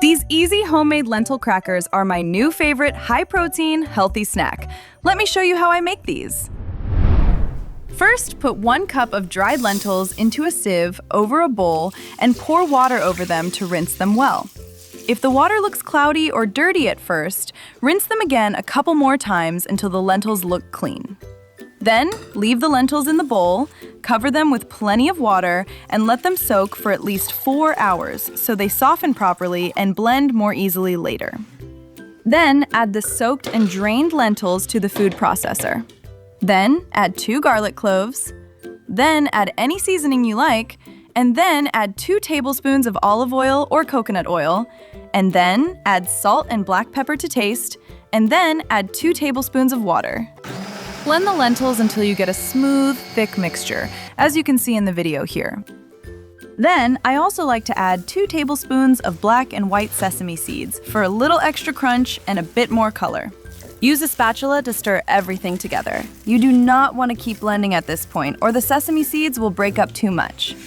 These easy homemade lentil crackers are my new favorite high-protein, healthy snack. Let me show you how I make these. First, put 1 cup of dried lentils into a sieve over a bowl and pour water over them to rinse them well. If the water looks cloudy or dirty at first, rinse them again a couple more times until the lentils look clean. Then, leave the lentils in the bowl, cover them with plenty of water, and let them soak for at least 4 hours so they soften properly and blend more easily later. Then, add the soaked and drained lentils to the food processor. Then, add 2 garlic cloves. Then, add any seasoning you like, and then add 2 tablespoons of olive oil or coconut oil, and then add salt and black pepper to taste, and then add 2 tablespoons of water. Blend the lentils until you get a smooth, thick mixture, as you can see in the video here. Then, I also like to add 2 tablespoons of black and white sesame seeds for a little extra crunch and a bit more color. Use a spatula to stir everything together. You do not want to keep blending at this point, or the sesame seeds will break up too much.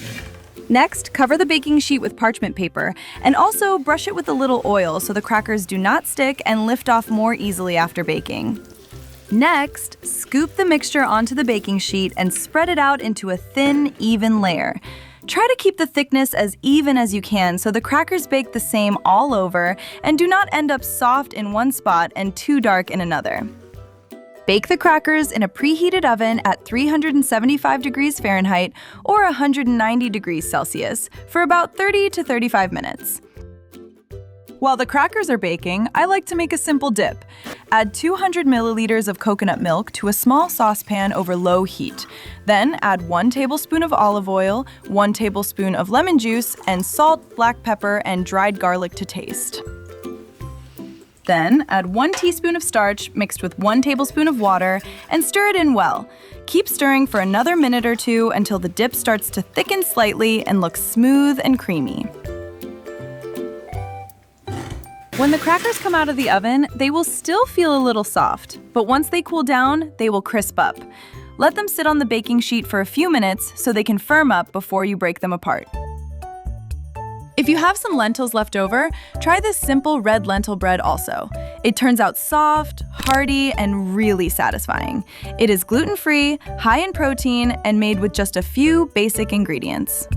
Next, cover the baking sheet with parchment paper, and also brush it with a little oil so the crackers do not stick and lift off more easily after baking. Next, scoop the mixture onto the baking sheet and spread it out into a thin, even layer. Try to keep the thickness as even as you can so the crackers bake the same all over and do not end up soft in one spot and too dark in another. Bake the crackers in a preheated oven at 375 degrees Fahrenheit or 190 degrees Celsius for about 30 to 35 minutes. While the crackers are baking, I like to make a simple dip. Add 200 milliliters of coconut milk to a small saucepan over low heat. Then add 1 tablespoon of olive oil, 1 tablespoon of lemon juice, and salt, black pepper, and dried garlic to taste. Then add 1 teaspoon of starch mixed with 1 tablespoon of water and stir it in well. Keep stirring for another minute or 2 until the dip starts to thicken slightly and look smooth and creamy. When the crackers come out of the oven, they will still feel a little soft, but once they cool down, they will crisp up. Let them sit on the baking sheet for a few minutes so they can firm up before you break them apart. If you have some lentils left over, try this simple red lentil bread also. It turns out soft, hearty, and really satisfying. It is gluten-free, high in protein, and made with just a few basic ingredients.